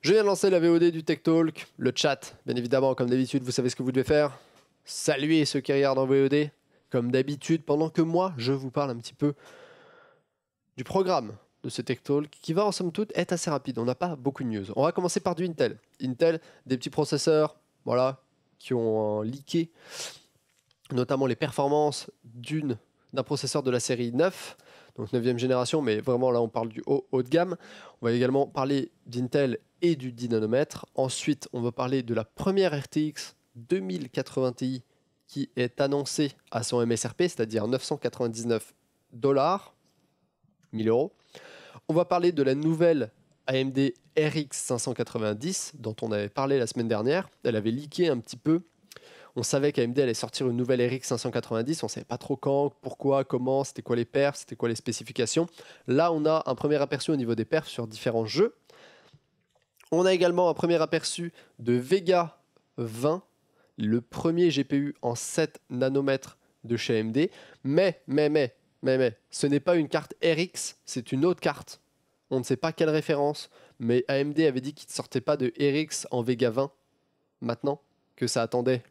Je viens de lancer la VOD du Tech Talk, le chat, bien évidemment, comme d'habitude, vous savez ce que vous devez faire. Saluez ceux qui regardent en VOD, comme d'habitude, pendant que moi, je vous parle un petit peu du programme de ce Tech Talk, qui va en somme toute être assez rapide. On n'a pas beaucoup de news. On va commencer par du Intel. Intel, des petits processeurs, voilà, qui ont leaké, notamment les performances d'un processeur de la série 9, donc 9e génération, mais vraiment là on parle du haut de gamme. On va également parler d'Intel et du 10 nanomètres. Ensuite, on va parler de la première RTX 2080 Ti qui est annoncée à son MSRP, c'est-à-dire 999 dollars, 1000 euros. On va parler de la nouvelle AMD RX 590 dont on avait parlé la semaine dernière. Elle avait leaké un petit peu. On savait qu'AMD allait sortir une nouvelle RX 590, on ne savait pas trop quand, pourquoi, comment, c'était quoi les perfs, c'était quoi les spécifications. Là, on a un premier aperçu au niveau des perfs sur différents jeux. On a également un premier aperçu de Vega 20, le premier GPU en 7 nanomètres de chez AMD. Mais, ce n'est pas une carte RX, c'est une autre carte. On ne sait pas quelle référence, mais AMD avait dit qu'il ne sortait pas de RX en Vega 20 maintenant, que ça attendait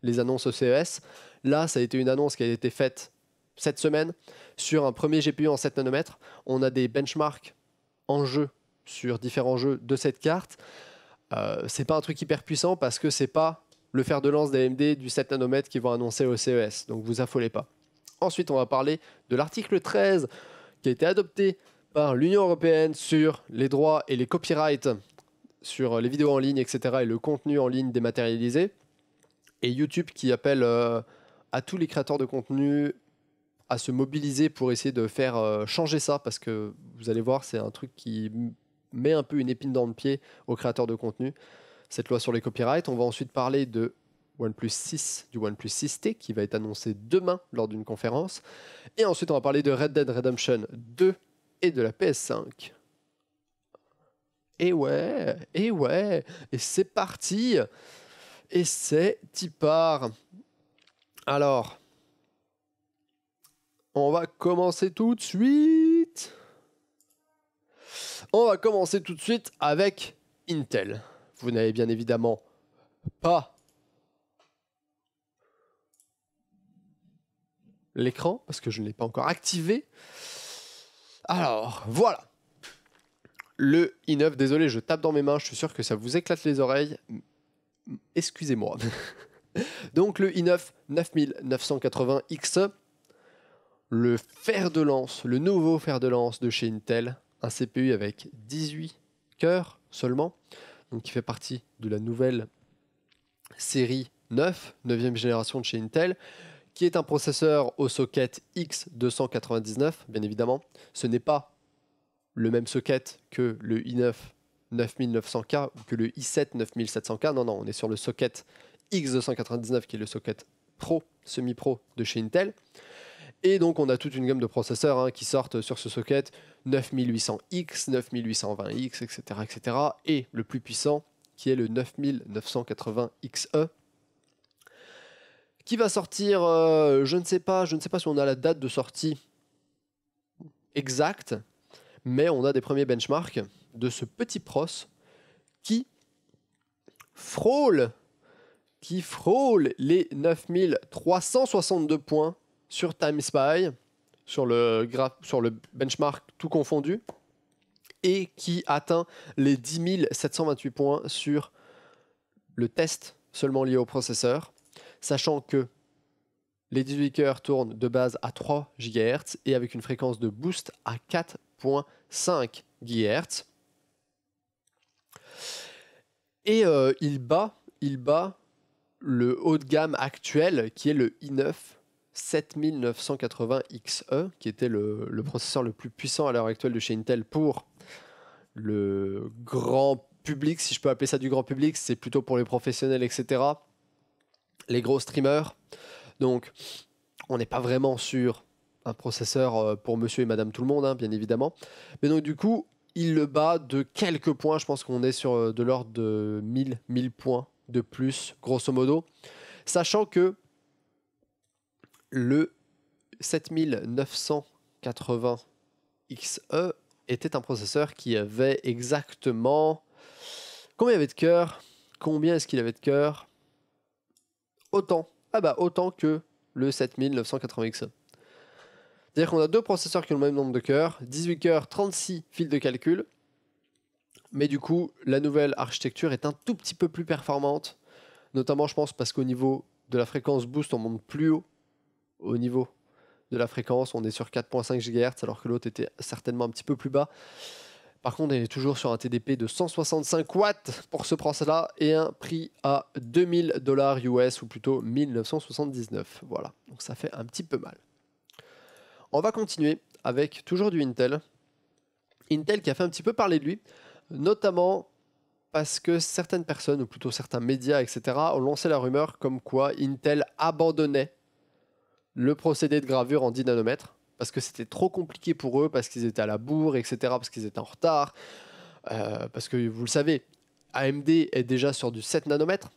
les annonces au CES. Là, ça a été une annonce qui a été faite cette semaine sur un premier GPU en 7 nanomètres. On a des benchmarks en jeu sur différents jeux de cette carte. C'est pas un truc hyper puissant parce que c'est pas le fer de lance d'AMD du 7 nanomètres qu'ils vont annoncer au CES, donc vous affolez pas. Ensuite, on va parler de l'article 13 qui a été adopté par l'Union européenne sur les droits et les copyrights sur les vidéos en ligne, etc. et le contenu en ligne dématérialisé. Et YouTube qui appelle à tous les créateurs de contenu à se mobiliser pour essayer de faire changer ça, parce que vous allez voir, c'est un truc qui met un peu une épine dans le pied aux créateurs de contenu, cette loi sur les copyrights. On va ensuite parler de OnePlus 6, du OnePlus 6T qui va être annoncé demain lors d'une conférence. Et ensuite, on va parler de Red Dead Redemption 2 et de la PS5. Et ouais, et c'est parti. Et c'est y part. Alors, on va commencer tout de suite. On va commencer tout de suite avec Intel. Vous n'avez bien évidemment pas l'écran parce que je ne l'ai pas encore activé. Alors, voilà. Le i9, désolé, je tape dans mes mains, je suis sûr que ça vous éclate les oreilles. Excusez-moi. Donc le i9 9980X, le fer de lance, le nouveau fer de lance de chez Intel, un CPU avec 18 cœurs seulement, donc qui fait partie de la nouvelle série 9, 9e génération de chez Intel, qui est un processeur au socket X299, bien évidemment. Ce n'est pas le même socket que le i9 9900K ou que le i7 9700K, non, on est sur le socket X299 qui est le socket Pro, semi-pro de chez Intel. Et donc on a toute une gamme de processeurs qui sortent sur ce socket 9800X, 9820X, etc. Et le plus puissant qui est le 9980XE qui va sortir, je ne sais pas si on a la date de sortie exacte, mais on a des premiers benchmarks de ce petit pros qui frôle les 9362 points sur TimeSpy, sur le benchmark tout confondu, et qui atteint les 10 728 points sur le test seulement lié au processeur, sachant que les 18 cœurs tournent de base à 3 GHz et avec une fréquence de boost à 4.5 GHz. Et il bat le haut de gamme actuel qui est le i9 7980XE, qui était le processeur le plus puissant à l'heure actuelle de chez Intel pour le grand public, si je peux appeler ça du grand public, c'est plutôt pour les professionnels, etc. Les gros streamers. Donc, on n'est pas vraiment sur un processeur pour monsieur et madame tout le monde, bien évidemment. Mais donc, du coup, il le bat de quelques points. Je pense qu'on est sur de l'ordre de 1000 points de plus, grosso modo. Sachant que le 7980XE était un processeur qui avait exactement Combien il avait de cœur? Combien est-ce qu'il avait de cœur? Autant. Ah bah autant que le 7980XE. C'est-à-dire qu'on a deux processeurs qui ont le même nombre de cœurs, 18 cœurs, 36 fils de calcul. Mais du coup, la nouvelle architecture est un tout petit peu plus performante. Notamment, je pense, parce qu'au niveau de la fréquence boost, on monte plus haut. Au niveau de la fréquence, on est sur 4.5 GHz, alors que l'autre était certainement un petit peu plus bas. Par contre, on est toujours sur un TDP de 165 watts pour ce processeur-là et un prix à $2000 US, ou plutôt 1979. Voilà, donc ça fait un petit peu mal. On va continuer avec toujours du Intel. Intel qui a fait un petit peu parler de lui, notamment parce que certaines personnes, ou plutôt certains médias, etc., ont lancé la rumeur comme quoi Intel abandonnait le procédé de gravure en 10 nanomètres, parce que c'était trop compliqué pour eux, parce qu'ils étaient à la bourre, etc., parce qu'ils étaient en retard, parce que vous le savez, AMD est déjà sur du 7 nanomètres,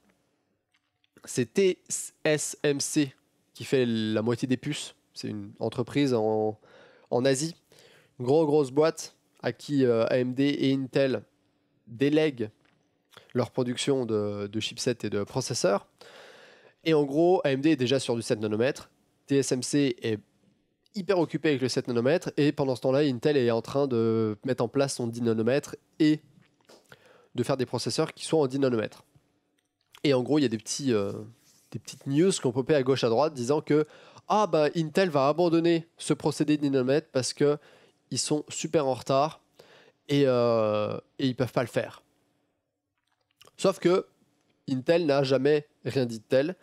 c'est TSMC qui fait la moitié des puces, c'est une entreprise en Asie, une grosse boîte à qui AMD et Intel délèguent leur production de chipsets et de processeurs. Et en gros, AMD est déjà sur du 7 nanomètres, TSMC est hyper occupé avec le 7 nanomètres, et pendant ce temps-là, Intel est en train de mettre en place son 10 nanomètres et de faire des processeurs qui sont en 10 nanomètres. Et en gros, il y a des petites news qui ont popé à gauche à droite disant que Intel va abandonner ce procédé de 10 nanomètres parce qu'ils sont super en retard et ils peuvent pas le faire. Sauf que Intel n'a jamais rien dit de tel,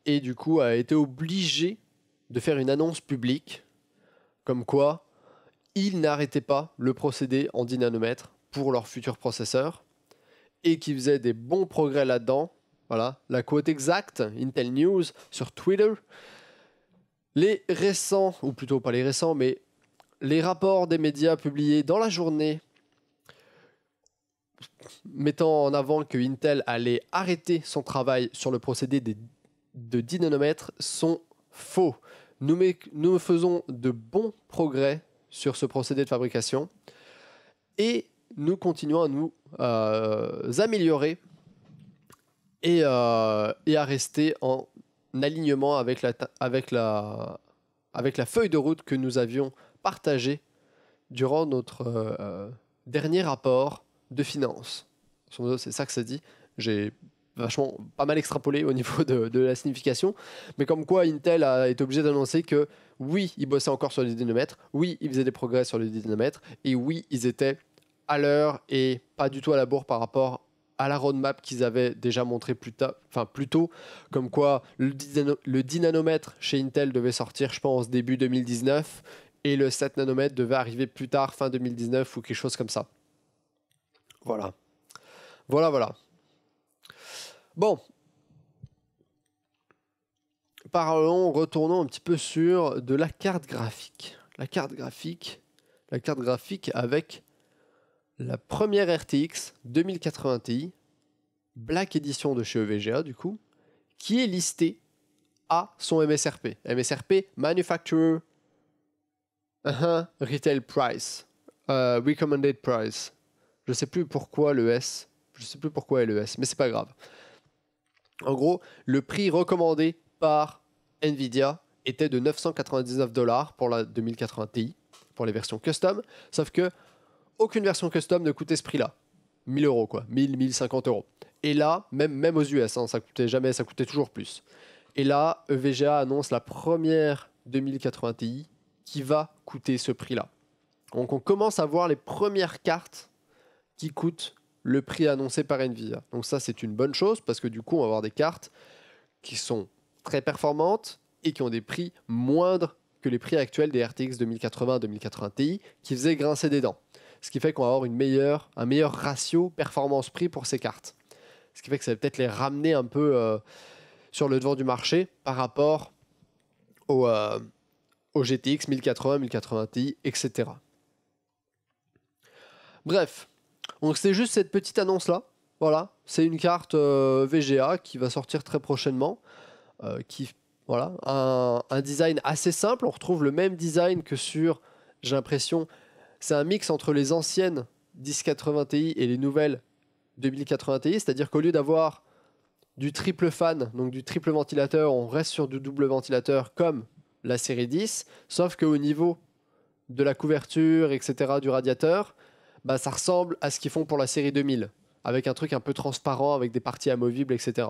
et du coup a été obligé de faire une annonce publique comme quoi ils n'arrêtaient pas le procédé en 10 nanomètres pour leurs futurs processeurs et qu'ils faisaient des bons progrès là-dedans. Voilà, la quote exacte, Intel News sur Twitter. Les récents, ou plutôt pas les récents, mais les rapports des médias publiés dans la journée mettant en avant que Intel allait arrêter son travail sur le procédé de 10 nanomètres sont faux. Nous faisons de bons progrès sur ce procédé de fabrication et nous continuons à nous améliorer et à rester en alignement avec la feuille de route que nous avions partagée durant notre dernier rapport de finances. C'est ça que ça dit. J'ai vachement pas mal extrapolé au niveau de la signification, mais comme quoi Intel a été obligé d'annoncer que oui, ils bossaient encore sur les 10 nanomètres, oui, ils faisaient des progrès sur les 10 nanomètres, et oui, ils étaient à l'heure et pas du tout à la bourre par rapport à la roadmap qu'ils avaient déjà montré plus tôt, comme quoi le 10 nanomètres chez Intel devait sortir, je pense, début 2019, et le 7 nanomètres devait arriver plus tard, fin 2019 ou quelque chose comme ça. Voilà. Bon. Retournons un petit peu sur de la carte graphique. La carte graphique avec la première RTX 2080 Ti, Black Edition de chez EVGA du coup, qui est listée à son MSRP. MSRP, Manufacturer Retail Price, Recommended Price. Je sais plus pourquoi le S, mais c'est pas grave. En gros, le prix recommandé par Nvidia était de $999 pour la 2080 Ti, pour les versions custom, sauf que aucune version custom ne coûtait ce prix-là. 1000 euros quoi, 1050 euros. Et là, même aux US, ça coûtait toujours plus. Et là, EVGA annonce la première 2080 Ti qui va coûter ce prix-là. Donc on commence à voir les premières cartes qui coûtent le prix annoncé par Nvidia. Donc ça, c'est une bonne chose parce que du coup, on va avoir des cartes qui sont très performantes et qui ont des prix moindres que les prix actuels des RTX 2080 Ti qui faisaient grincer des dents. Ce qui fait qu'on va avoir un meilleur ratio performance-prix pour ces cartes. Ce qui fait que ça va peut-être les ramener un peu sur le devant du marché par rapport au GTX 1080 Ti, etc. Bref, donc c'est juste cette petite annonce-là. Voilà, c'est une carte VGA qui va sortir très prochainement. Voilà, un design assez simple. On retrouve le même design que sur, j'ai l'impression, c'est un mix entre les anciennes 1080 Ti et les nouvelles 2080 Ti, c'est-à-dire qu'au lieu d'avoir du triple fan, donc du triple ventilateur, on reste sur du double ventilateur comme la série 10, sauf qu'au niveau de la couverture, etc., du radiateur, bah, ça ressemble à ce qu'ils font pour la série 2000, avec un truc un peu transparent, avec des parties amovibles, etc.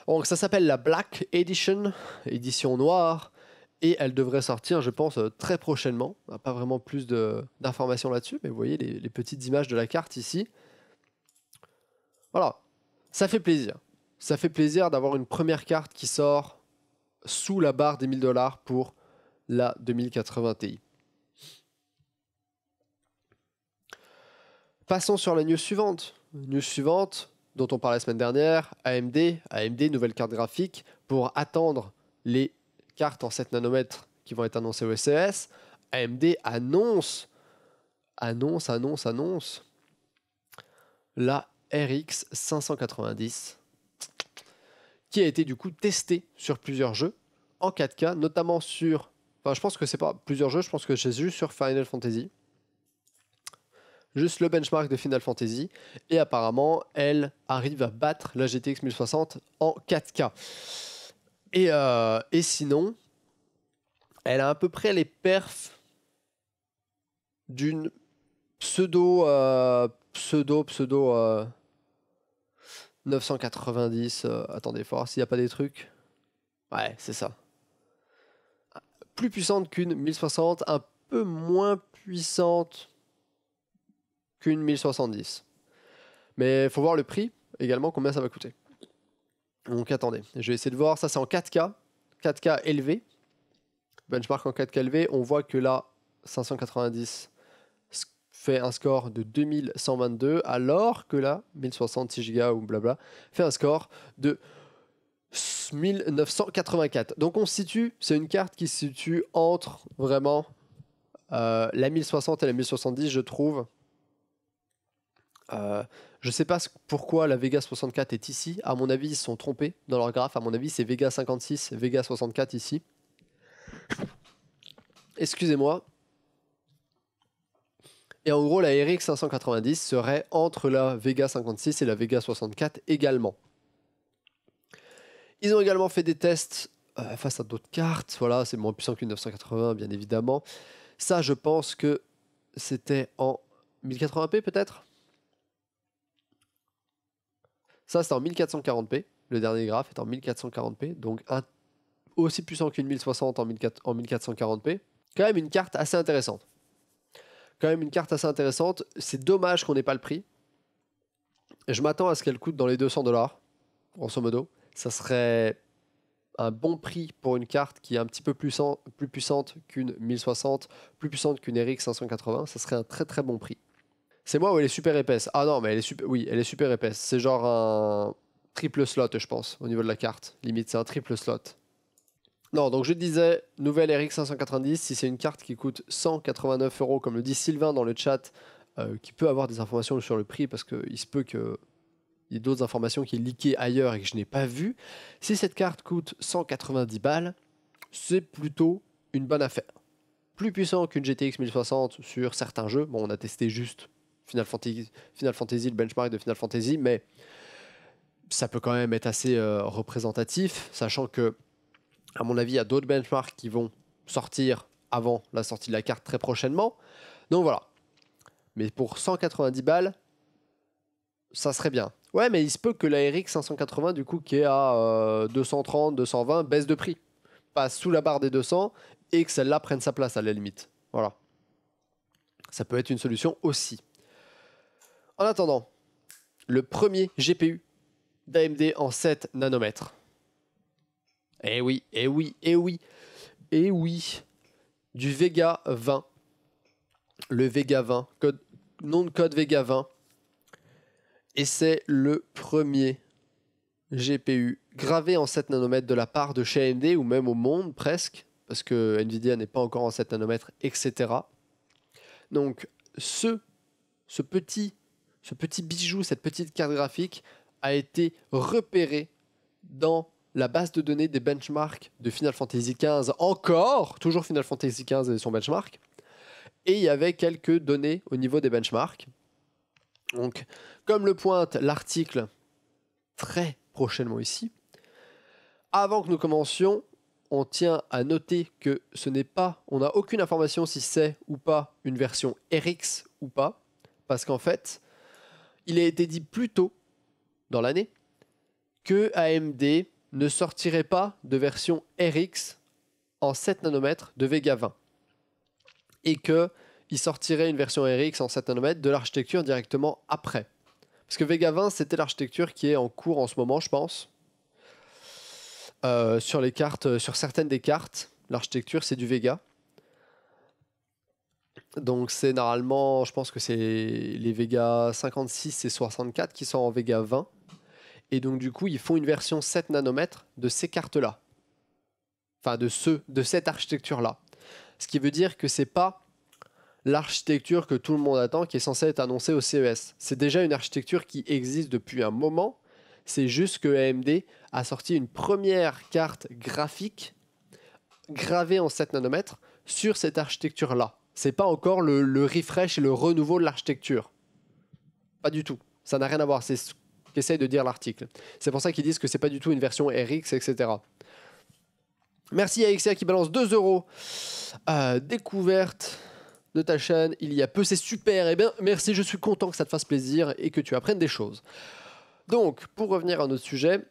Donc ça s'appelle la Black Edition, édition noire, et elle devrait sortir, je pense, très prochainement. On n'a pas vraiment plus d'informations là-dessus, mais vous voyez les petites images de la carte ici. Voilà, ça fait plaisir. Ça fait plaisir d'avoir une première carte qui sort sous la barre des 1000 $ pour la 2080 Ti. Passons sur la news suivante. News suivante, dont on parlait la semaine dernière, AMD, nouvelle carte graphique, pour attendre les cartes en 7 nanomètres qui vont être annoncées au CES. AMD annonce la RX 590 qui a été du coup testée sur plusieurs jeux en 4K, notamment sur... Enfin, je pense que c'est pas plusieurs jeux, je pense que c'est juste sur Final Fantasy. Juste le benchmark de Final Fantasy. Et apparemment, elle arrive à battre la GTX 1060 en 4K. Et sinon, elle a à peu près les perfs d'une pseudo 990. Attendez, faut voir s'il n'y a pas des trucs. Ouais, c'est ça. Plus puissante qu'une 1060, un peu moins puissante qu'une 1070. Mais il faut voir le prix également, combien ça va coûter. Donc attendez, je vais essayer de voir. Ça, c'est en 4K. 4K élevé. Benchmark en 4K élevé. On voit que là, 590 fait un score de 2122, alors que là, 1066 Go ou blabla, fait un score de 1984. Donc on se situe, c'est une carte qui se situe entre vraiment la 1060 et la 1070, je trouve. Je sais pas pourquoi la Vega 64 est ici. À mon avis, ils se sont trompés dans leur graphe. À mon avis, c'est Vega 56, Vega 64 ici. Excusez-moi. Et en gros, la RX 590 serait entre la Vega 56 et la Vega 64 également. Ils ont également fait des tests face à d'autres cartes. Voilà, c'est moins puissant qu'une 980, bien évidemment. Ça, je pense que c'était en 1080p peut-être. Ça, c'est en 1440p. Le dernier graphe est en 1440p. Donc aussi puissant qu'une 1060 en 1440p. Quand même une carte assez intéressante. C'est dommage qu'on n'ait pas le prix. Je m'attends à ce qu'elle coûte dans les 200 $, grosso modo. Ça serait un bon prix pour une carte qui est un petit peu plus puissante qu'une 1060, plus puissante qu'une RX 580. Ça serait un très très bon prix. C'est moi ou elle est super épaisse? Ah non, mais elle est super épaisse. C'est genre un triple slot, je pense, au niveau de la carte. Limite, c'est un triple slot. Non, donc je disais, nouvelle RX 590, si c'est une carte qui coûte 189 €, comme le dit Sylvain dans le chat, qui peut avoir des informations sur le prix, parce qu'il se peut qu'il y ait d'autres informations qui est leakées ailleurs et que je n'ai pas vues. Si cette carte coûte 190 balles, c'est plutôt une bonne affaire. Plus puissant qu'une GTX 1060 sur certains jeux. Bon, on a testé juste Final Fantasy, le benchmark de Final Fantasy, mais ça peut quand même être assez représentatif, sachant que, à mon avis, il y a d'autres benchmarks qui vont sortir avant la sortie de la carte très prochainement. Donc voilà. Mais pour 190 balles, ça serait bien. Ouais, mais il se peut que la RX 580, du coup, qui est à 230, 220, baisse de prix. Passe sous la barre des 200 et que celle-là prenne sa place à la limite. Voilà. Ça peut être une solution aussi. En attendant, le premier GPU d'AMD en 7 nanomètres. Eh oui. Du Vega 20. Le Vega 20. Nom de code Vega 20. Et c'est le premier GPU gravé en 7 nanomètres de la part de chez AMD, ou même au monde presque, parce que Nvidia n'est pas encore en 7 nanomètres, etc. Donc ce petit bijou, cette petite carte graphique a été repéré dans la base de données des benchmarks de Final Fantasy XV, toujours Final Fantasy XV et son benchmark, et il y avait quelques données au niveau des benchmarks, Donc, comme le pointe l'article très prochainement ici, avant que nous commencions, on tient à noter que ce n'est pas, on n'a aucune information si c'est ou pas une version RX ou pas, parce qu'en fait, il a été dit plus tôt dans l'année que AMD ne sortirait pas de version RX en 7 nanomètres de Vega 20 et qu'il sortirait une version RX en 7 nanomètres de l'architecture directement après. Parce que Vega 20, c'était l'architecture qui est en cours en ce moment, je pense. Sur les cartes, sur certaines des cartes, l'architecture c'est du Vega. Donc c'est normalement, je pense que c'est les Vega 56 et 64 qui sont en Vega 20. Et donc du coup, ils font une version 7 nanomètres de ces cartes-là. Enfin, de cette architecture-là. Ce qui veut dire que c'est pas l'architecture que tout le monde attend qui est censée être annoncée au CES. C'est déjà une architecture qui existe depuis un moment. C'est juste que AMD a sorti une première carte graphique gravée en 7 nanomètres sur cette architecture-là. C'est pas encore le refresh et le renouveau de l'architecture. Pas du tout. Ça n'a rien à voir. C'est ce qu'essaye de dire l'article. C'est pour ça qu'ils disent que c'est pas du tout une version RX, etc. Merci à XR qui balance 2 euros. Découverte de ta chaîne il y a peu, c'est super. Eh bien, merci, je suis content que ça te fasse plaisir et que tu apprennes des choses. Donc, pour revenir à notre sujet,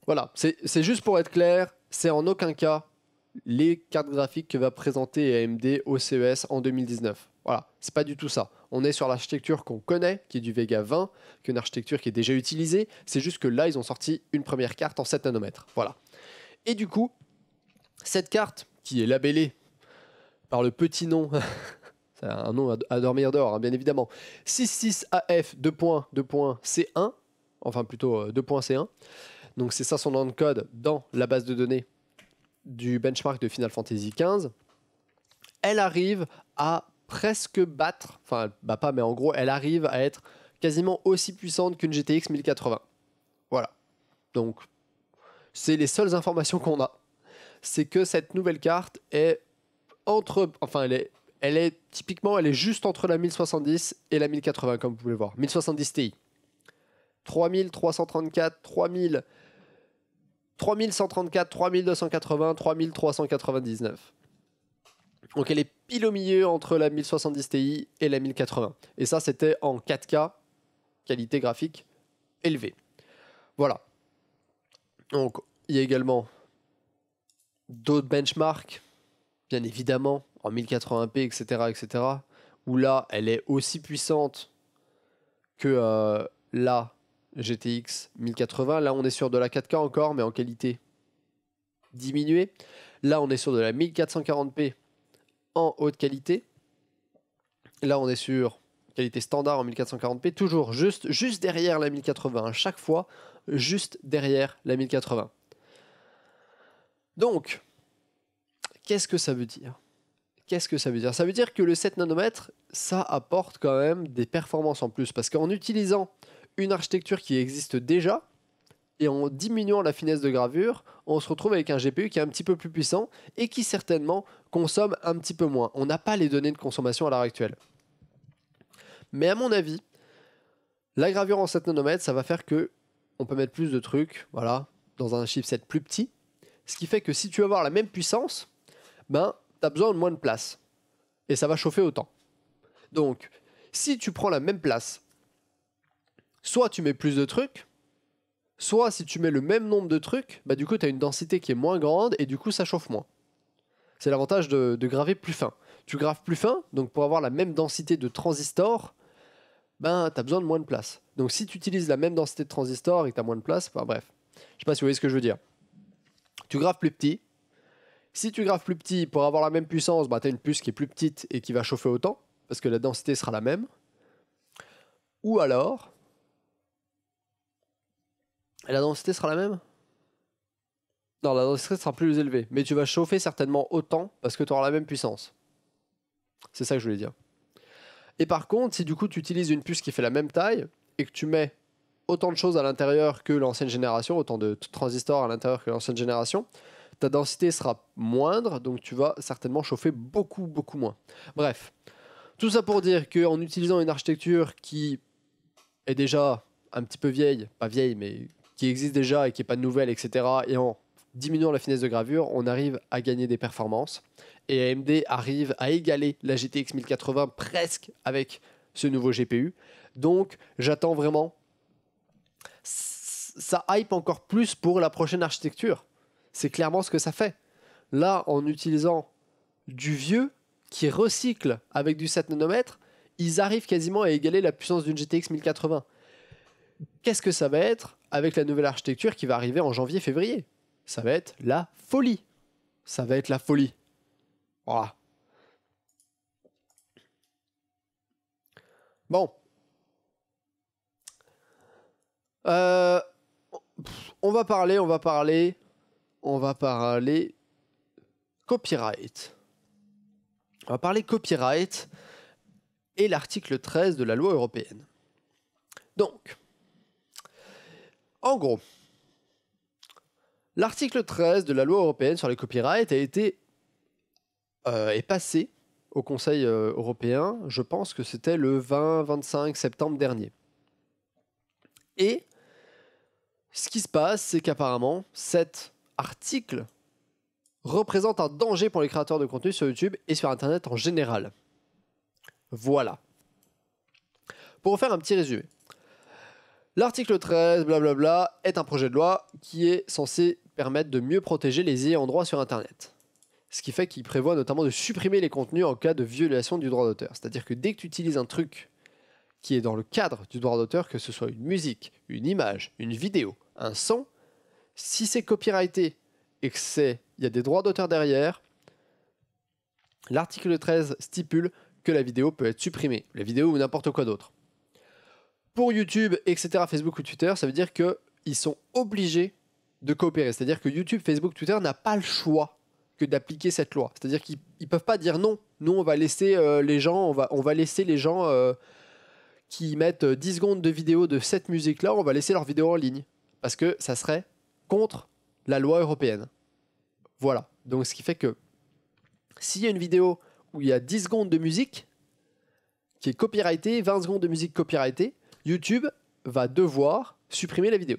voilà, c'est juste pour être clair, c'est en aucun cas les cartes graphiques que va présenter AMD au CES en 2019. Voilà, c'est pas du tout ça. On est sur l'architecture qu'on connaît, qui est du Vega 20, qui est une architecture qui est déjà utilisée. C'est juste que là, ils ont sorti une première carte en 7 nanomètres. Voilà. Et du coup, cette carte, qui est labellée par le petit nom, c'est un nom à dormir dehors, hein, bien évidemment, 66AF2.2.C1, enfin plutôt 2.C1. Donc c'est ça son nom de code dans la base de données du benchmark de Final Fantasy XV. Elle arrive à presque battre, enfin elle bat pas, mais en gros elle arrive à être quasiment aussi puissante qu'une GTX 1080. Voilà. Donc c'est les seules informations qu'on a. C'est que cette nouvelle carte est entre, enfin elle est typiquement, elle est juste entre la 1070 et la 1080 comme vous pouvez voir. 1070 Ti. 3334, 3000, 3134, 3280, 3399. Donc elle est pile au milieu entre la 1070 Ti et la 1080. Et ça c'était en 4K, qualité graphique élevée. Voilà. Donc il y a également d'autres benchmarks, bien évidemment, en 1080p, etc., etc., où là, elle est aussi puissante que la GTX 1080. Là, on est sur de la 4K encore, mais en qualité diminuée. Là, on est sur de la 1440p en haute qualité. Là, on est sur qualité standard en 1440p, toujours juste derrière la 1080, à chaque fois, juste derrière la 1080. Donc, qu'est-ce que ça veut dire ? Qu'est-ce que ça veut dire ? Ça veut dire que le 7 nanomètres, ça apporte quand même des performances en plus. Parce qu'en utilisant une architecture qui existe déjà, et en diminuant la finesse de gravure, on se retrouve avec un GPU qui est un petit peu plus puissant et qui certainement consomme un petit peu moins. On n'a pas les données de consommation à l'heure actuelle. Mais à mon avis, la gravure en 7 nanomètres, ça va faire que on peut mettre plus de trucs, voilà, dans un chipset plus petit. Ce qui fait que si tu veux avoir la même puissance, ben, tu as besoin de moins de place. Et ça va chauffer autant. Donc, si tu prends la même place, soit tu mets plus de trucs, soit si tu mets le même nombre de trucs, bah du coup tu as une densité qui est moins grande et du coup ça chauffe moins. C'est l'avantage de graver plus fin. Tu graves plus fin, donc pour avoir la même densité de transistors, ben tu as besoin de moins de place. Donc si tu utilises la même densité de transistors et que tu as moins de place, ben, bref. Je sais pas si vous voyez ce que je veux dire. Tu graves plus petit. Si tu graves plus petit, pour avoir la même puissance, bah, tu as une puce qui est plus petite et qui va chauffer autant, parce que la densité sera la même. Ou alors, la densité sera la même ? Non, la densité sera plus élevée, mais tu vas chauffer certainement autant, parce que tu auras la même puissance. C'est ça que je voulais dire. Et par contre, si du coup tu utilises une puce qui fait la même taille, et que tu mets autant de choses à l'intérieur que l'ancienne génération, autant de transistors à l'intérieur que l'ancienne génération, ta densité sera moindre, donc tu vas certainement chauffer beaucoup, beaucoup moins. Bref, tout ça pour dire qu'en utilisant une architecture qui est déjà un petit peu vieille, pas vieille, mais qui existe déjà et qui n'est pas nouvelle, etc., et en diminuant la finesse de gravure, on arrive à gagner des performances. Et AMD arrive à égaler la GTX 1080 presque avec ce nouveau GPU. Donc j'attends vraiment. Ça hype encore plus pour la prochaine architecture. C'est clairement ce que ça fait. Là, en utilisant du vieux qui recycle avec du 7 nanomètres, ils arrivent quasiment à égaler la puissance d'une GTX 1080. Qu'est-ce que ça va être avec la nouvelle architecture qui va arriver en janvier-février? Ça va être la folie. Ça va être la folie. Voilà. Bon. On va parler copyright. On va parler copyright et l'article 13 de la loi européenne. Donc, en gros, l'article 13 de la loi européenne sur les copyrights est passé au Conseil européen, je pense que c'était le 20-25 septembre dernier. Et ce qui se passe, c'est qu'apparemment, cet article représente un danger pour les créateurs de contenu sur YouTube et sur Internet en général. Voilà. Pour faire un petit résumé. L'article 13, blablabla, est un projet de loi qui est censé permettre de mieux protéger les ayants droit sur Internet. Ce qui fait qu'il prévoit notamment de supprimer les contenus en cas de violation du droit d'auteur. C'est-à-dire que dès que tu utilises un truc qui est dans le cadre du droit d'auteur, que ce soit une musique, une image, une vidéo, un son, si c'est copyrighté et qu'il y a des droits d'auteur derrière, l'article 13 stipule que la vidéo peut être supprimée, la vidéo ou n'importe quoi d'autre. Pour YouTube, etc., Facebook ou Twitter, ça veut dire qu'ils sont obligés de coopérer. C'est-à-dire que YouTube, Facebook, Twitter n'a pas le choix que d'appliquer cette loi. C'est-à-dire qu'ils ne peuvent pas dire non. Nous, on va laisser les gens, on va laisser les gens qui mettent 10 secondes de vidéo de cette musique-là, on va laisser leur vidéo en ligne. Parce que ça serait contre la loi européenne. Voilà. Donc, ce qui fait que s'il y a une vidéo où il y a 10 secondes de musique qui est copyrightée, 20 secondes de musique copyrightée, YouTube va devoir supprimer la vidéo.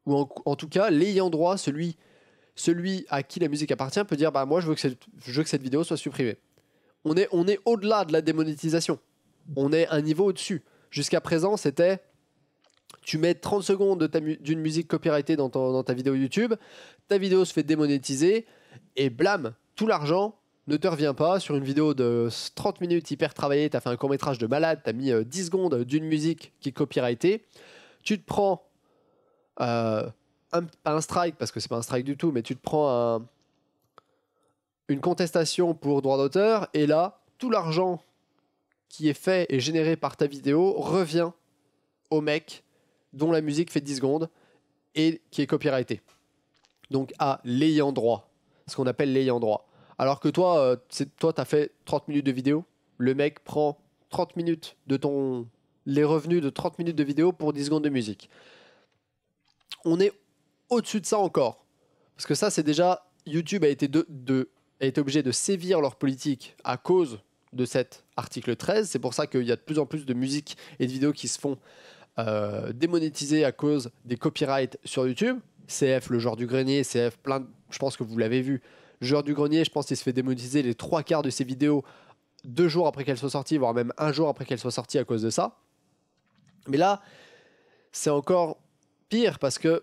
Ou en tout cas, l'ayant droit, celui à qui la musique appartient, peut dire bah, moi, je veux que cette vidéo soit supprimée. On est au-delà de la démonétisation. On est un niveau au-dessus. Jusqu'à présent, c'était tu mets 30 secondes d'une musique copyrightée dans ta vidéo YouTube, ta vidéo se fait démonétiser, et blam, tout l'argent ne te revient pas sur une vidéo de 30 minutes hyper travaillée, tu as fait un court-métrage de malade, tu as mis 10 secondes d'une musique qui est copyrightée, tu te prends, pas un strike, parce que c'est pas un strike du tout, mais tu te prends une contestation pour droit d'auteur, et là, tout l'argent qui est fait et généré par ta vidéo revient au mec dont la musique fait 10 secondes et qui est copyrighté. Donc à l'ayant droit, ce qu'on appelle l'ayant droit. Alors que toi, t'as fait 30 minutes de vidéo, le mec prend 30 minutes de les revenus de 30 minutes de vidéo pour 10 secondes de musique. On est au-dessus de ça encore. Parce que ça, c'est déjà... YouTube a été obligé de sévir leur politique à cause de cet article 13. C'est pour ça qu'il y a de plus en plus de musiques et de vidéos qui se font démonétiser à cause des copyrights sur YouTube. CF, le genre du grenier, CF, je pense que vous l'avez vu. Le genre du grenier, je pense qu'il se fait démonétiser les 3/4 de ses vidéos 2 jours après qu'elles soient sorties, voire même 1 jour après qu'elles soient sorties à cause de ça. Mais là, c'est encore pire parce que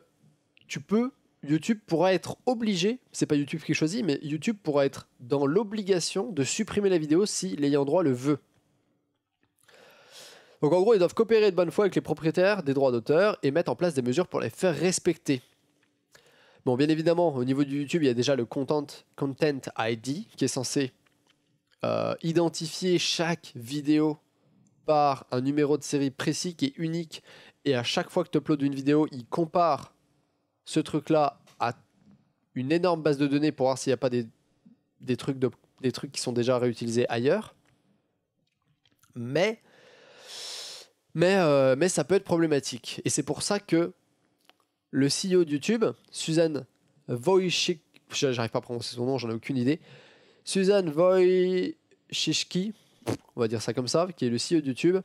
YouTube pourra être obligé, c'est pas YouTube qui choisit, mais YouTube pourra être dans l'obligation de supprimer la vidéo si l'ayant droit le veut. Donc en gros, ils doivent coopérer de bonne foi avec les propriétaires des droits d'auteur et mettre en place des mesures pour les faire respecter. Bon, bien évidemment, au niveau du YouTube, il y a déjà le Content ID qui est censé identifier chaque vidéo par un numéro de série précis qui est unique, et à chaque fois que tu uploades une vidéo, il compare ce truc-là à une énorme base de données pour voir s'il n'y a pas des trucs qui sont déjà réutilisés ailleurs. Mais ça peut être problématique. Et c'est pour ça que le CEO de YouTube, Susan Wojcicki, j'arrive pas à prononcer son nom, j'en ai aucune idée. Susan Wojcicki, on va dire ça comme ça, qui est le CEO de YouTube,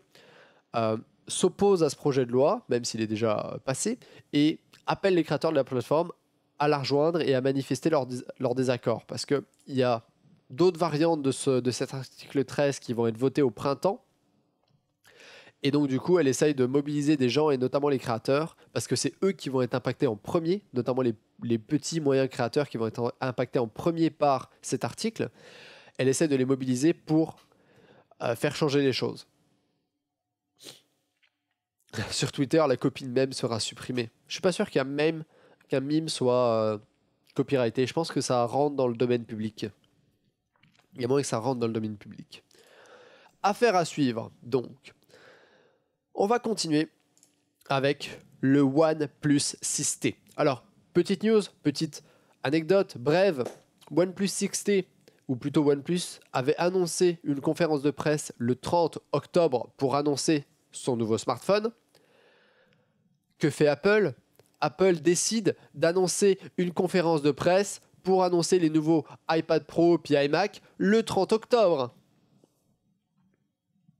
s'oppose à ce projet de loi, même s'il est déjà passé, et appelle les créateurs de la plateforme à la rejoindre et à manifester leur désaccord. Parce qu'il y a d'autres variantes de cet article 13 qui vont être votées au printemps. Et donc, du coup, elle essaye de mobiliser des gens, et notamment les créateurs, parce que c'est eux qui vont être impactés en premier, notamment les petits, moyens créateurs qui vont être impactés en premier par cet article. Elle essaie de les mobiliser pour faire changer les choses. Sur Twitter, la copie de mème sera supprimée. Je suis pas sûr qu'un meme soit copyrighté. Je pense que ça rentre dans le domaine public. Il y a moyen que ça rentre dans le domaine public. Affaire à suivre, donc. On va continuer avec le OnePlus 6T. Alors, petite news, petite anecdote brève. OnePlus 6T, ou plutôt OnePlus, avait annoncé une conférence de presse le 30 octobre pour annoncer son nouveau smartphone. Que fait Apple? Apple décide d'annoncer une conférence de presse pour annoncer les nouveaux iPad Pro puis iMac le 30 octobre.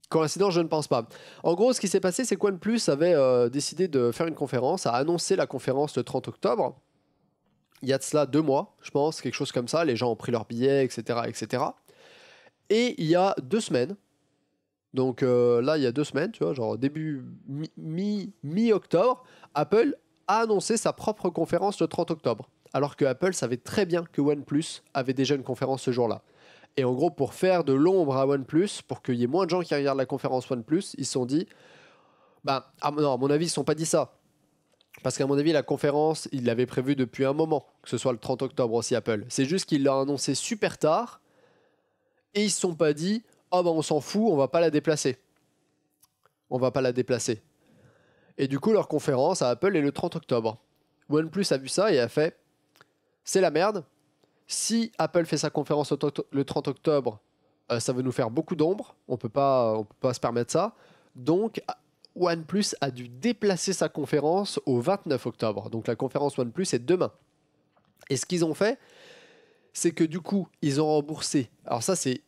Coïncidence, je ne pense pas. En gros, ce qui s'est passé, c'est qu'OnePlus avait décidé de faire une conférence, a annoncé la conférence le 30 octobre. Il y a de cela 2 mois, je pense, quelque chose comme ça. Les gens ont pris leurs billets, etc., etc. Et il y a 2 semaines, donc là, il y a 2 semaines, tu vois, genre début mi-octobre, Apple a annoncé sa propre conférence le 30 octobre. Alors que Apple savait très bien que OnePlus avait déjà une conférence ce jour-là. Et en gros, pour faire de l'ombre à OnePlus, pour qu'il y ait moins de gens qui regardent la conférence OnePlus, ils se sont dit, non, à mon avis, ils ne se sont pas dit ça. Parce qu'à mon avis, la conférence, ils l'avaient prévue depuis un moment, que ce soit le 30 octobre aussi Apple. C'est juste qu'ils l'ont annoncé super tard, et ils ne se sont pas dit, on s'en fout, on va pas la déplacer. On va pas la déplacer. Et du coup, leur conférence à Apple est le 30 octobre. OnePlus a vu ça et a fait, c'est la merde. Si Apple fait sa conférence le 30 octobre, ça va nous faire beaucoup d'ombre. On peut pas se permettre ça. Donc, OnePlus a dû déplacer sa conférence au 29 octobre. Donc, la conférence OnePlus est demain. Et ce qu'ils ont fait, c'est que du coup, ils ont remboursé. Alors ça, c'est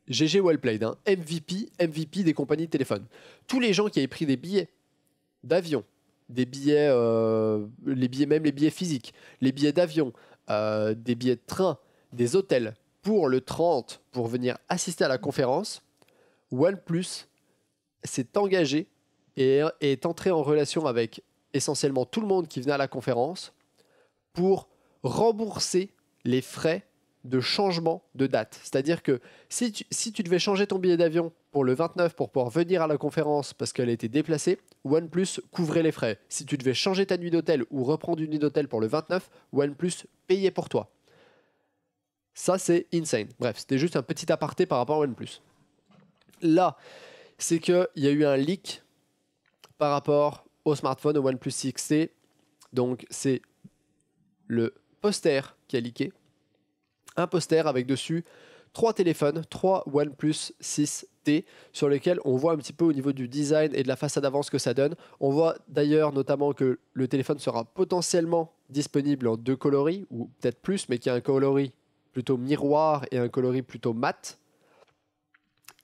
GG well played. Hein. MVP des compagnies de téléphone. Tous les gens qui avaient pris des billets d'avion, des billets, même les billets physiques, les billets d'avion, des billets de train, des hôtels pour le 30 pour venir assister à la conférence, OnePlus s'est engagé et est entré en relation avec essentiellement tout le monde qui venait à la conférence pour rembourser les frais de changement de date. C'est-à-dire que si tu devais changer ton billet d'avion pour le 29 pour pouvoir venir à la conférence parce qu'elle a été déplacée, OnePlus couvrait les frais. Si tu devais changer ta nuit d'hôtel ou reprendre une nuit d'hôtel pour le 29, OnePlus payait pour toi. Ça, c'est insane. Bref, c'était juste un petit aparté par rapport à OnePlus. Là, c'est qu'il y a eu un leak par rapport au smartphone, au OnePlus 6T. Donc, c'est le poster qui a leaké. Un poster avec dessus 3 téléphones, 3 OnePlus 6T, sur lesquels on voit un petit peu au niveau du design et de la façade avant ce que ça donne. On voit d'ailleurs notamment que le téléphone sera potentiellement disponible en 2 coloris, ou peut-être plus, mais qu'il y a un coloris plutôt miroir et un coloris plutôt mat.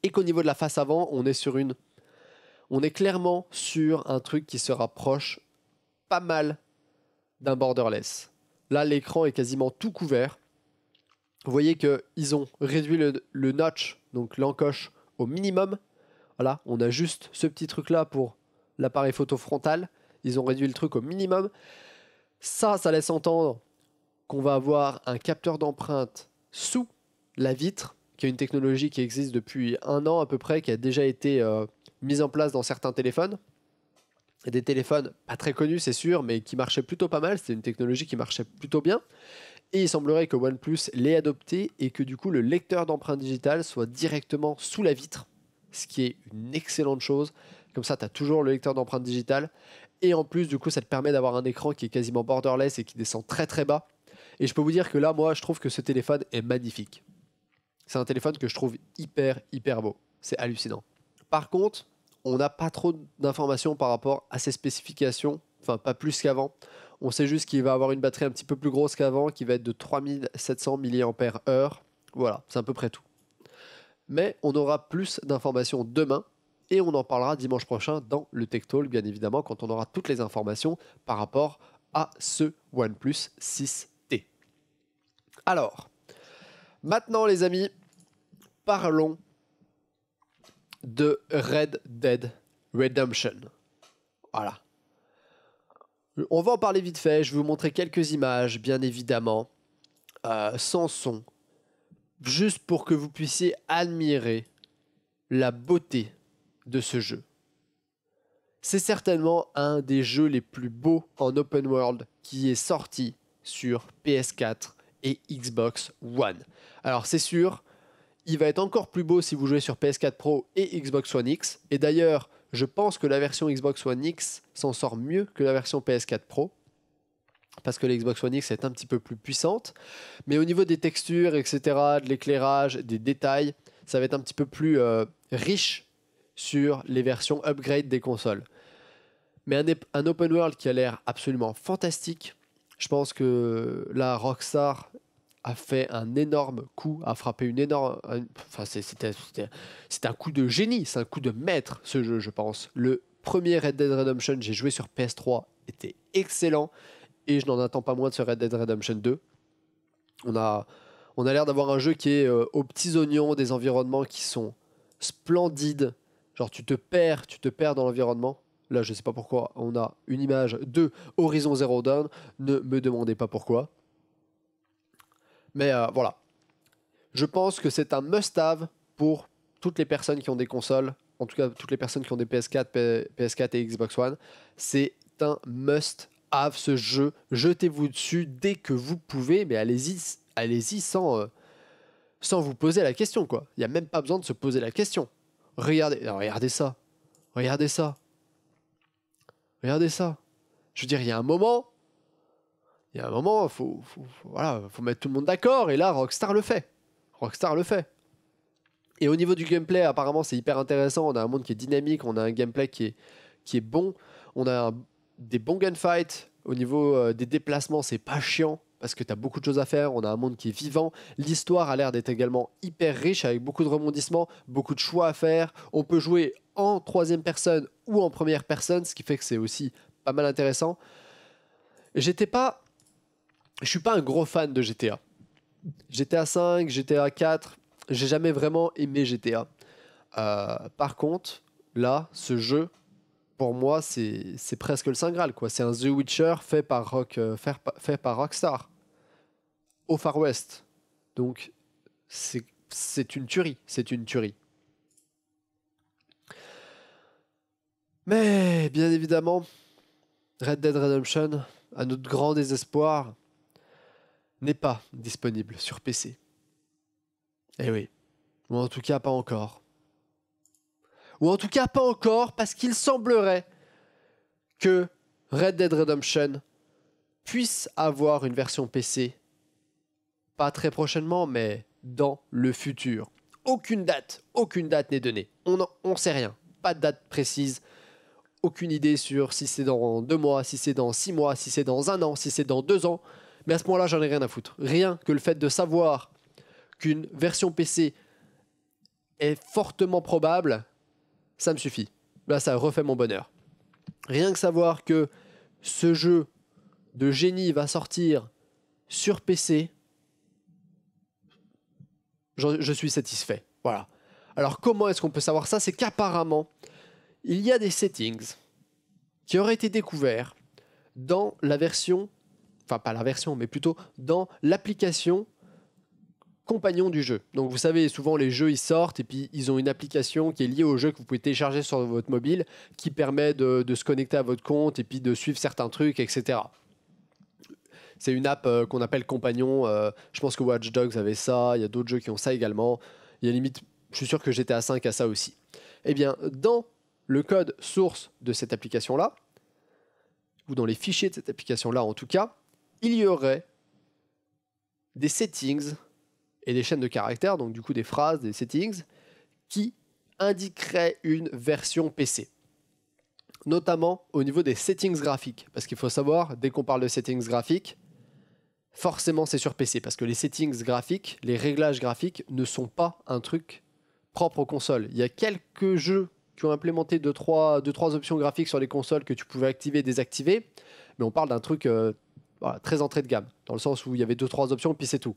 Et qu'au niveau de la face avant, on est clairement sur un truc qui se rapproche pas mal d'un borderless. Là, l'écran est quasiment tout couvert. Vous voyez qu'ils ont réduit le notch, donc l'encoche, au minimum. Voilà, on a juste ce petit truc-là pour l'appareil photo frontal. Ils ont réduit le truc au minimum. Ça laisse entendre qu'on va avoir un capteur d'empreinte sous la vitre, qui est une technologie qui existe depuis 1 an à peu près, qui a déjà été mise en place dans certains téléphones. Et des téléphones pas très connus, c'est sûr, mais qui marchaient plutôt pas mal. C'était une technologie qui marchait plutôt bien. Et il semblerait que OnePlus l'ait adopté et que du coup le lecteur d'empreintes digitales soit directement sous la vitre, ce qui est une excellente chose. Comme ça, tu as toujours le lecteur d'empreintes digitales. Et en plus, du coup, ça te permet d'avoir un écran qui est quasiment borderless et qui descend très très bas. Et je peux vous dire que là, moi, je trouve que ce téléphone est magnifique. C'est un téléphone que je trouve hyper beau. C'est hallucinant. Par contre, on n'a pas trop d'informations par rapport à ses spécifications, enfin pas plus qu'avant. On sait juste qu'il va avoir une batterie un petit peu plus grosse qu'avant, qui va être de 3700 mAh. Voilà, c'est à peu près tout. Mais on aura plus d'informations demain. et on en parlera dimanche prochain dans le Tech Talk, bien évidemment, quand on aura toutes les informations par rapport à ce OnePlus 6T. Alors, maintenant les amis, parlons de Red Dead Redemption. Voilà. On va en parler vite fait, je vais vous montrer quelques images, bien évidemment, sans son, juste pour que vous puissiez admirer la beauté de ce jeu. C'est certainement un des jeux les plus beaux en open world qui est sorti sur PS4 et Xbox One. Alors c'est sûr, il va être encore plus beau si vous jouez sur PS4 Pro et Xbox One X. Et d'ailleurs, je pense que la version Xbox One X s'en sort mieux que la version PS4 Pro, parce que la Xbox One X est un petit peu plus puissante. Mais au niveau des textures, etc., de l'éclairage, des détails, ça va être un petit peu plus riche sur les versions upgrade des consoles. Mais un open world qui a l'air absolument fantastique. Je pense que là, Rockstar a fait un énorme coup, a frappé une énorme... Enfin, c'était un coup de génie, c'est un coup de maître, ce jeu, je pense. Le premier Red Dead Redemption, j'ai joué sur PS3, était excellent, et je n'en attends pas moins de ce Red Dead Redemption 2. On a l'air d'avoir un jeu qui est aux petits oignons, des environnements qui sont splendides. Genre, tu te perds dans l'environnement. Là, je sais pas pourquoi, on a une image de Horizon Zero Dawn. Ne me demandez pas pourquoi. Mais voilà. Je pense que c'est un must-have pour toutes les personnes qui ont des consoles. En tout cas, toutes les personnes qui ont des PS4 et Xbox One. C'est un must-have, ce jeu. Jetez-vous dessus dès que vous pouvez. Mais allez-y sans vous poser la question, quoi. Il n'y a même pas besoin de se poser la question. Regardez ça. Regardez ça. Regardez ça. Je veux dire, il y a un moment, faut mettre tout le monde d'accord, et là, Rockstar le fait. Et au niveau du gameplay, apparemment, c'est hyper intéressant. On a un monde qui est dynamique, on a un gameplay qui est bon, on a des bons gunfights. Au niveau des déplacements, c'est pas chiant, parce que tu as beaucoup de choses à faire, on a un monde qui est vivant. L'histoire a l'air d'être également hyper riche, avec beaucoup de rebondissements, beaucoup de choix à faire. On peut jouer en troisième personne ou en première personne, ce qui fait que c'est aussi pas mal intéressant. Je suis pas un gros fan de GTA. GTA 5, GTA 4, j'ai jamais vraiment aimé GTA. Par contre, là, ce jeu, pour moi, c'est presque le Saint Graal, quoi. C'est un The Witcher fait par Rockstar au Far West. Donc, c'est une tuerie. Mais, bien évidemment, Red Dead Redemption, à notre grand désespoir, n'est pas disponible sur PC. Eh oui. Ou en tout cas, pas encore. Parce qu'il semblerait que Red Dead Redemption puisse avoir une version PC, pas très prochainement, mais dans le futur. Aucune date n'est donnée. On sait rien. Pas de date précise. Aucune idée sur si c'est dans 2 mois, si c'est dans 6 mois, si c'est dans 1 an, si c'est dans 2 ans. Mais à ce moment-là, j'en ai rien à foutre. Rien que le fait de savoir qu'une version PC est fortement probable, ça me suffit. Là, ça refait mon bonheur. Rien que savoir que ce jeu de génie va sortir sur PC, je suis satisfait. Voilà. Alors, comment est-ce qu'on peut savoir ça? C'est qu'apparemment, il y a des settings qui auraient été découverts dans la version, enfin pas la version, mais plutôt dans l'application compagnon du jeu. Donc vous savez, souvent les jeux ils sortent et puis ils ont une application qui est liée au jeu que vous pouvez télécharger sur votre mobile qui permet de se connecter à votre compte et puis de suivre certains trucs, etc. C'est une app qu'on appelle compagnon. Je pense que Watch Dogs avait ça, il y a d'autres jeux qui ont ça également. Il y a limite, je suis sûr que GTA 5 a ça aussi. Eh bien, dans le code source de cette application-là, ou dans les fichiers de cette application-là en tout cas, il y aurait des settings et des chaînes de caractères, donc du coup des phrases, des settings, qui indiqueraient une version PC. Notamment au niveau des settings graphiques. Parce qu'il faut savoir, dès qu'on parle de settings graphiques, forcément c'est sur PC. Parce que les settings graphiques, les réglages graphiques ne sont pas un truc propre aux consoles. Il y a quelques jeux qui ont implémenté deux, trois options graphiques sur les consoles que tu pouvais activer et désactiver. Mais on parle d'un truc voilà, très entrée de gamme, dans le sens où il y avait deux, trois options, puis c'est tout.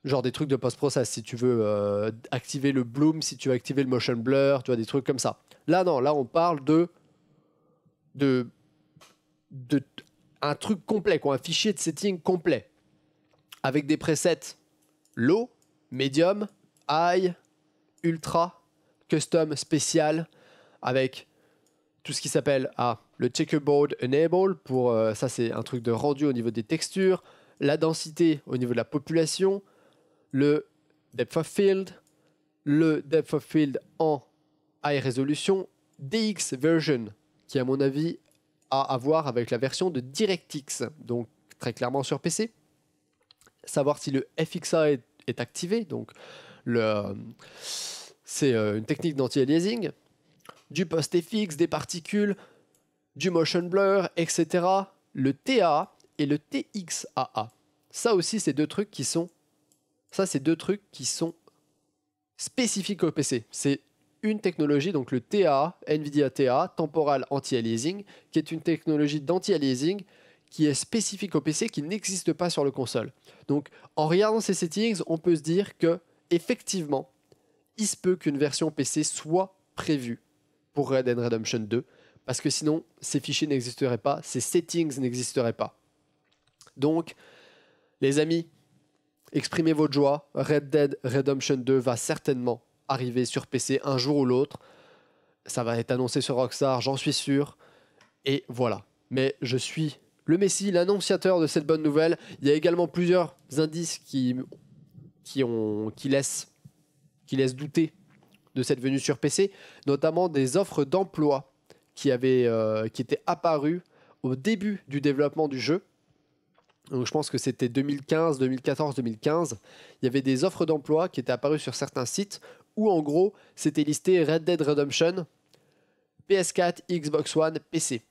Genre des trucs de post-process, si tu veux activer le bloom, si tu veux activer le motion blur, tu vois, des trucs comme ça. Là, non, là, on parle de un truc complet, quoi, un fichier de setting complet, avec des presets low, medium, high, ultra, custom, spécial, avec tout ce qui s'appelle le checkerboard enable, pour ça c'est un truc de rendu au niveau des textures, la densité au niveau de la population, le depth of field, le depth of field en high resolution, DX version, qui à mon avis a à voir avec la version de DirectX, donc très clairement sur PC. Savoir si le FXA est activé, donc c'est une technique d'anti-aliasing, du post-FX, des particules, du motion blur, etc. Le TAA et le TXAA. Ça aussi, c'est deux trucs qui sont spécifiques au PC. C'est une technologie, donc le TAA, NVIDIA TAA, Temporal Anti-Aliasing, qui est une technologie d'anti-aliasing qui est spécifique au PC, qui n'existe pas sur le console. Donc, en regardant ces settings, on peut se dire que, effectivement, il se peut qu'une version PC soit prévue pour Red Dead Redemption 2, parce que sinon, ces fichiers n'existeraient pas, ces settings n'existeraient pas. Donc, les amis, exprimez votre joie. Red Dead Redemption 2 va certainement arriver sur PC un jour ou l'autre. Ça va être annoncé sur Rockstar, j'en suis sûr. Et voilà. Mais je suis le messie, l'annonciateur de cette bonne nouvelle. Il y a également plusieurs indices qui laissent douter de cette venue sur PC, notamment des offres d'emploi qui étaient apparues au début du développement du jeu. Donc je pense que c'était 2015, 2014, 2015. Il y avait des offres d'emploi qui étaient apparues sur certains sites où en gros c'était listé Red Dead Redemption, PS4, Xbox One, PC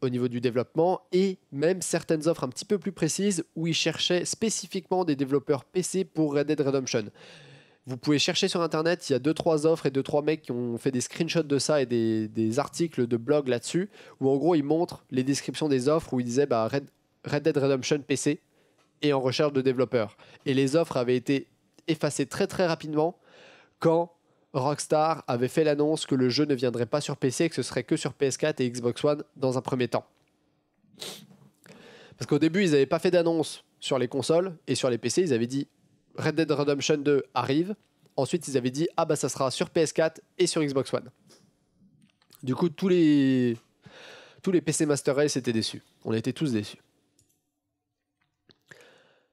au niveau du développement, et même certaines offres un petit peu plus précises où ils cherchaient spécifiquement des développeurs PC pour Red Dead Redemption. Vous pouvez chercher sur internet, il y a 2-3 offres et 2-3 mecs qui ont fait des screenshots de ça et des articles de blog là-dessus, où en gros ils montrent les descriptions des offres où ils disaient Red Dead Redemption PC et en recherche de développeurs. Et les offres avaient été effacées très très rapidement quand Rockstar avait fait l'annonce que le jeu ne viendrait pas sur PC et que ce serait que sur PS4 et Xbox One dans un premier temps. Parce qu'au début, ils n'avaient pas fait d'annonce sur les consoles et sur les PC, ils avaient dit Red Dead Redemption 2 arrive. Ensuite, ils avaient dit ça sera sur PS4 et sur Xbox One. Du coup, tous les PC Master Race étaient déçus. On était tous déçus.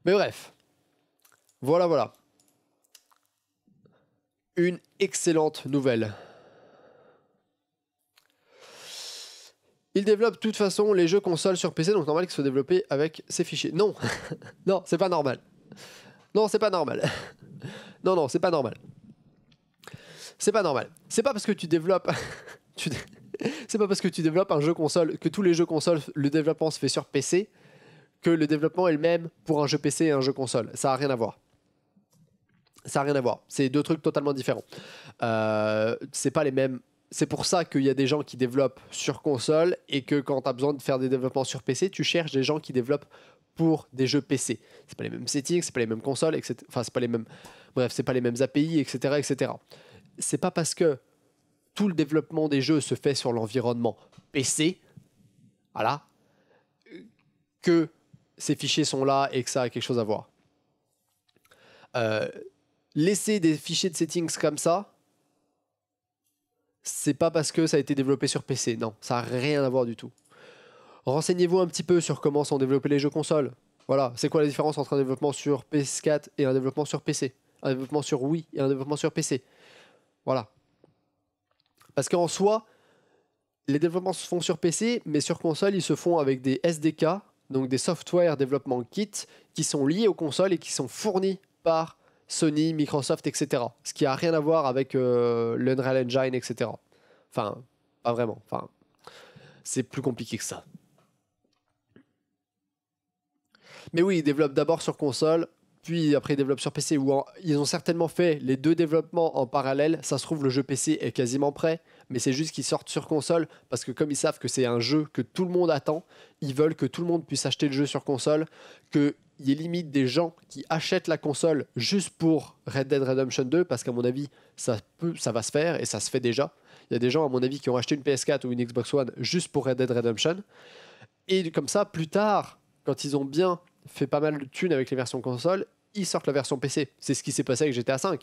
Mais bref. Voilà. Une excellente nouvelle. Il développe de toute façon les jeux consoles sur PC, donc normal qu'ils soient développés avec ces fichiers. Non, non, c'est pas normal. Non, c'est pas normal. Non, c'est pas normal. C'est pas normal. C'est pas parce que tu développes... C'est pas parce que tu développes un jeu console, que tous les jeux consoles, le développement se fait sur PC, que le développement est le même pour un jeu PC et un jeu console. Ça n'a rien à voir. Ça n'a rien à voir. C'est deux trucs totalement différents. C'est pas les mêmes. C'est pour ça qu'il y a des gens qui développent sur console et que quand tu as besoin de faire des développements sur PC, tu cherches des gens qui développent pour des jeux PC. C'est pas les mêmes settings, c'est pas les mêmes consoles, etc. Enfin, c'est pas les mêmes. Bref, c'est pas les mêmes API, etc., etc. C'est pas parce que tout le développement des jeux se fait sur l'environnement PC, voilà, que ces fichiers sont là et que ça a quelque chose à voir. Laisser des fichiers de settings comme ça, c'est pas parce que ça a été développé sur PC. Non, ça n'a rien à voir du tout. Renseignez-vous un petit peu sur comment sont développés les jeux consoles. Voilà, c'est quoi la différence entre un développement sur PS4 et un développement sur PC? Un développement sur Wii et un développement sur PC. Voilà. Parce qu'en soi, les développements se font sur PC, mais sur console, ils se font avec des SDK, donc des Software Development Kits, qui sont liés aux consoles et qui sont fournis par Sony, Microsoft, etc. Ce qui n'a rien à voir avec l'Unreal Engine, etc. Enfin, pas vraiment. Enfin, c'est plus compliqué que ça. Mais oui, ils développent d'abord sur console, puis après ils développent sur PC, ils ont certainement fait les deux développements en parallèle. Ça se trouve, le jeu PC est quasiment prêt, mais c'est juste qu'ils sortent sur console, parce que comme ils savent que c'est un jeu que tout le monde attend, ils veulent que tout le monde puisse acheter le jeu sur console, qu'il y ait limite des gens qui achètent la console juste pour Red Dead Redemption 2, parce qu'à mon avis, ça va se faire, et ça se fait déjà. Il y a des gens, à mon avis, qui ont acheté une PS4 ou une Xbox One juste pour Red Dead Redemption. Et comme ça, plus tard, quand ils ont bien fait pas mal de thunes avec les versions console, ils sortent la version PC. C'est ce qui s'est passé avec GTA V.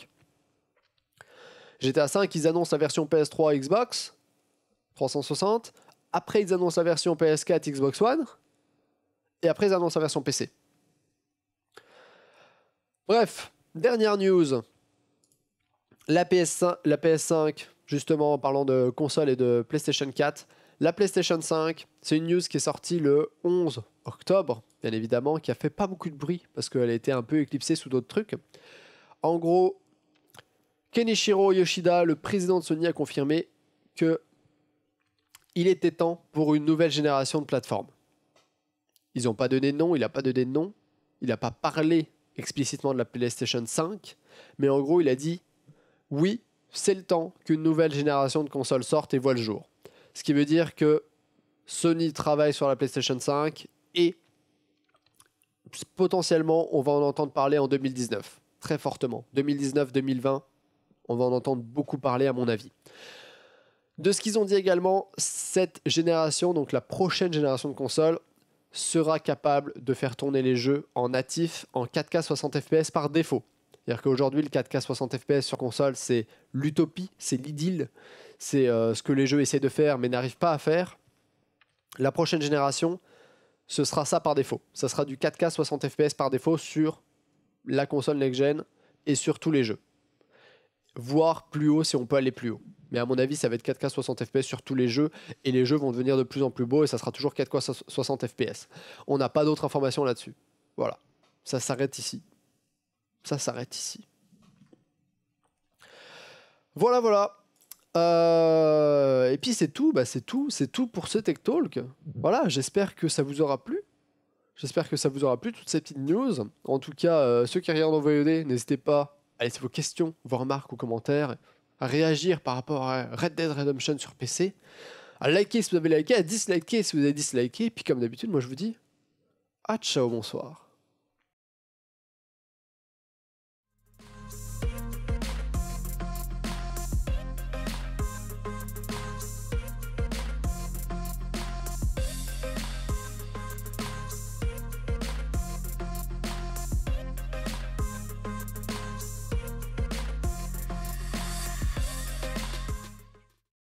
GTA V, ils annoncent la version PS3 Xbox 360. Après, ils annoncent la version PS4 Xbox One. Et après, ils annoncent la version PC. Bref, dernière news. La PS5, justement, en parlant de console et de PlayStation 4. La PlayStation 5, c'est une news qui est sortie le 11 octobre, bien évidemment, qui a fait pas beaucoup de bruit parce qu'elle a été un peu éclipsée sous d'autres trucs. En gros, Kenichiro Yoshida, le président de Sony, a confirmé que il était temps pour une nouvelle génération de plateformes. Ils n'ont pas donné de nom, il n'a pas donné de nom, il n'a pas parlé explicitement de la PlayStation 5, mais en gros, il a dit oui, c'est le temps qu'une nouvelle génération de consoles sorte et voit le jour. Ce qui veut dire que Sony travaille sur la PlayStation 5 et potentiellement, on va en entendre parler en 2019, très fortement. 2019-2020, on va en entendre beaucoup parler à mon avis. De ce qu'ils ont dit également, cette génération, donc la prochaine génération de consoles, sera capable de faire tourner les jeux en natif en 4K 60 fps par défaut. C'est-à-dire qu'aujourd'hui, le 4K 60 fps sur console, c'est l'utopie, c'est l'idylle, c'est ce que les jeux essaient de faire mais n'arrivent pas à faire. La prochaine génération, ce sera ça par défaut. Ça sera du 4K 60 fps par défaut sur la console next-gen et sur tous les jeux. Voire plus haut si on peut aller plus haut. Mais à mon avis, ça va être 4K 60 fps sur tous les jeux et les jeux vont devenir de plus en plus beaux et ça sera toujours 4K 60 fps. On n'a pas d'autres informations là-dessus. Voilà. Ça s'arrête ici. Ça s'arrête ici. Voilà, voilà. Et puis c'est tout, c'est tout pour ce Tech Talk. Voilà, j'espère que ça vous aura plu. J'espère que ça vous aura plu, toutes ces petites news. En tout cas, ceux qui regardent en VOD, n'hésitez pas à laisser vos questions, vos remarques ou commentaires, à réagir par rapport à Red Dead Redemption sur PC, à liker si vous avez liké, à disliker si vous avez disliké. Et puis comme d'habitude, moi je vous dis, à ciao, bonsoir.